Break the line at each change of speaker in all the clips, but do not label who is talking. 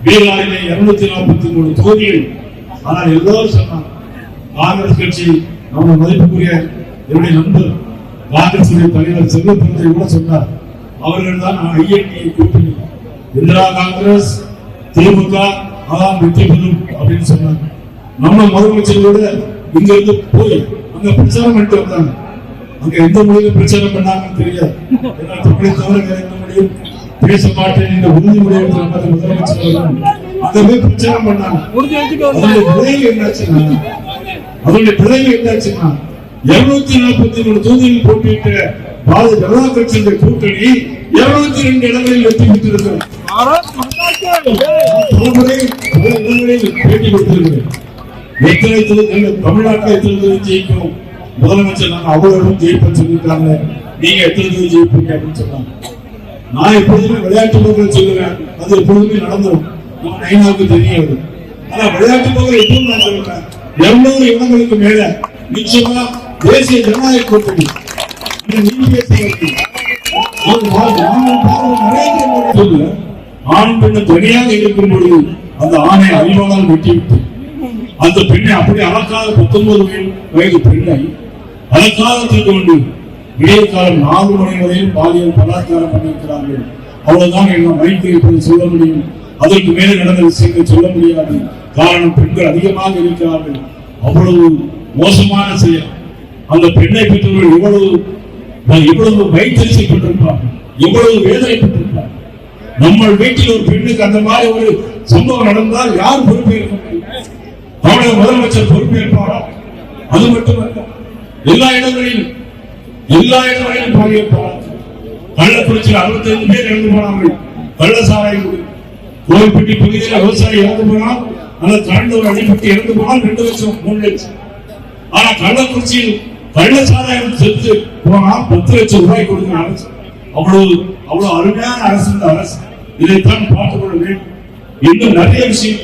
பீகாரிலே 243 தொகுதிகள். ஆனால் எல்லோரும் சொன்னாங்க காங்கிரஸ் கட்சி நம்ம மதிப்புக்குரிய என்னுடைய நண்பர் காங்கிரஸ் தலைவர் செல்வப்பிரதை கூட சொன்னார், அவர்கள் தான் ஐஎன்டி கூட்டணி, இந்திரா காங்கிரஸ் திமுக அதான் வெற்றி பெறும் அப்படின்னு சொன்னாங்க. நம்ம முதலமைச்சரோட இங்க இருந்து போய் அங்க பிரச்சாரம் பண்ணிட்டு வந்தாங்க. அங்க எந்த மொழியில பிரச்சாரம் பண்ணாங்கன்னு தெரியாது. தமிழை தவிர வேற எந்த மொழியும் பேச மாட்டேன் என்ற உறுதிமொழியை முதலமைச்சர் அங்க போய் பிரச்சாரம் பண்ணாங்க. அதனுடைய விளைவு என்னாச்சுன்னா 243 தொகுதியில் போட்டியிட்ட பாரதிய ஜனதா கட்சியின் கூட்டணி 202 இடங்களில் வெற்றி பெற்றிருக்கிறது. பேட்டி கொடுத்திருக்கிறேன். எத்தனை தமிழ்நாட்டில் எத்தனை தொகுதி ஜெயிக்கும் முதலமைச்சர் நாங்க அவ்வளவு ஜெயிப்பேன்னு சொல்லியிருக்காங்க, நீங்க எத்தனை தொகுதி ஜெயிப்பீங்க அப்படின்னு சொன்னாங்க. நான் எப்பொழுதுமே விளையாட்டு போக்கில் சொல்லுவேன், அது எப்பொழுதுமே நடந்துடும், நம்ம நைனாவுக்கு தெரியாது. ஆனா விளையாட்டு போக்கில் எப்பவும் நான் சொல்லுவேன் 200 இடங்களுக்கு மேல நிச்சயமா தேசிய ஜனநாயக கூட்டணி ஆண் பெண்ணு தனியாக இருக்கும் பொழுது அந்த ஆணை அறிவானால் வெட்டிவிட்டு அந்த பெண்ணை அப்படி அழகாக 19 வயது பெண்ணை அலக்காலத்தில் கொண்டு விடிய காலம் 4 மணி வரையில் பாலியல் பலாத்காரம் பண்ணியிருக்கிறார்கள். அவ்வளவுதான் என்ன மைக்கை இப்போது சொல்ல முடியும். அதற்கு மேலே நடந்த விஷயங்கள் சொல்ல முடியாது. காரணம் பெண்கள் அதிகமாக இருக்கிறார்கள். அவ்வளவு மோசமான செயல். அந்த பெண்ணை பெற்றவர்கள் எவ்வளவு வைத்தறிச்சப்பட்டிருப்பார்கள், எவ்வளவு வேதனைப்பட்டிருப்பார்கள். நம்ம வீட்டில் ஒரு பெண்ணுக்கு அந்த மாதிரி ஒரு சம்பவம் நடந்தால் யார் பொறுப்பேற்க முடியும்? தமிழக முதலமைச்சர் பொறுப்பேற்பாரா? அது மட்டுமல்ல, எல்லா இடங்களிலும் பாதிப்பார்கள். கள்ளக்குறிச்சியில் 65 பேர் இறந்து போனார்கள். கள்ளசாராயம் கோவில்பட்டி பகுதியில் விவசாயி இறந்து போனால், அந்த கரண்டூர் அடிப்பட்டு இறந்து போனால் 2 லட்சம் 3 லட்சம். ஆனா கள்ளக்குறிச்சியில் கள்ளசாராயம் செத்து போனால் 10 லட்சம் ரூபாய் கொடுக்கிற அரசு. அவ்வளவு அருமையான அரசு இந்த அரசு. இதைத்தான் பார்த்துக் கொள்ள வேண்டும். இன்னும் நிறைய விஷயம்.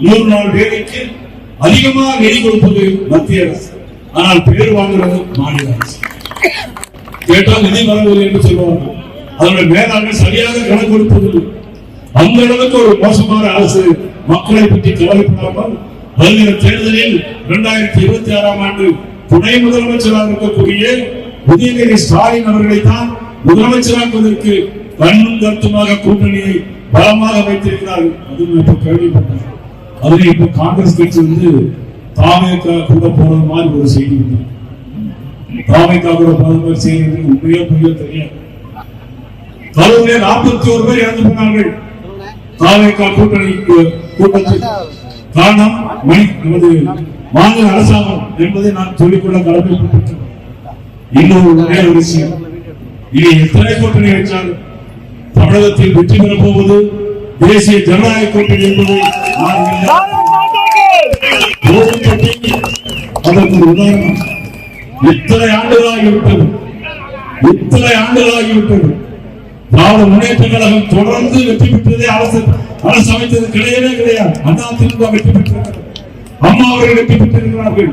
100 நாள் வேலைக்கு அதிகமாக நிதி கொடுப்பது மத்திய அரசு, ஆனால் பேர் வாங்குறது மாநில அரசு. கேட்டால் நிதி வரவில்லை என்று சொல்வார்கள். அதனுடைய மேலாண்மை சரியாக கணக்கு கொடுப்பதில்லை. அந்த அளவுக்கு ஒரு மோசமான அரசு. மக்களை பற்றி கவலைப்படாமல் வருகிற தேர்தலில் 2026ஆம் ஆண்டு துணை முதலமைச்சராக இருக்கக்கூடிய உதயநிதி ஸ்டாலின் அவர்களைத்தான் முதலமைச்சராக்குவதற்கு கண்ணும் கருத்துமாக கூட்டணியை பலமாக வைத்திருக்கிறார்கள். அதுவும் இப்ப கேள்விப்பட்டார். அதுல இப்ப காங்கிரஸ் கட்சி தாவேகா கூட போறது மாதிரி ஒரு செய்தி உண்டு. தாவேகா கூட போறது மாதிரி செய்தி உண்மையோ பொய்யோ தெரியாது. கரூரிலே 41 பேர் இறந்து போனார்கள் தாவேகா கூட்டத்தில். காரணம் நமது மாநில அரசாங்கம் என்பதை நான் சொல்லிக்கொள்ள கடமைப்பட்டிருக்கிறேன். இன்னொரு ஒரே ஒரு விஷயம், இனி எத்தனை கூட்டணி வச்சாலும் தமிழகத்தில் வெற்றி பெறப் போவது தேசிய ஜனநாயக கூட்டணி என்பதை அதற்கு உதாரணம் இத்தனை ஆண்டுகளாகிவிட்டது. திராவிட முன்னேற்ற கழகம் தொடர்ந்து வெற்றி பெற்றதே அரசு அமைத்தது கிடையாது. அண்ணா திமுக வெற்றி பெற்றிருக்கிறது, அம்மா அவர்கள் வெற்றி பெற்றிருக்கிறார்கள்.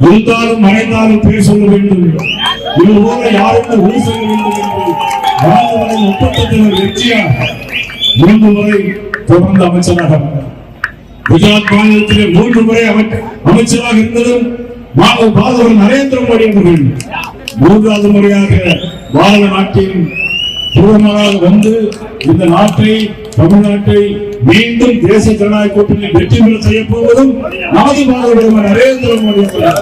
இருந்தாலும் மறைந்தாலும் பேர் சொல்ல வேண்டும், இது போல யாருக்கு உறுதி சொல்ல வேண்டும் என்று வாழ்ந்தவரை ஒப்பந்தத்தில் வெற்றியாக 3 முறை தொடர்ந்து அமைச்சராக, குஜராத் மாநிலத்திலே 3 முறை அமைச்சராக இருந்ததும் பாரதவர் நரேந்திர மோடி அவர்கள் 3வது முறையாக பாரத நாட்டின் பூர்வமாக வந்து இந்த நாட்டை, தமிழ்நாட்டை மீண்டும் தேசிய ஜனநாயக கூட்டணி வெற்றி பெற செய்ய போவதும் நமது பாரத நரேந்திர மோடி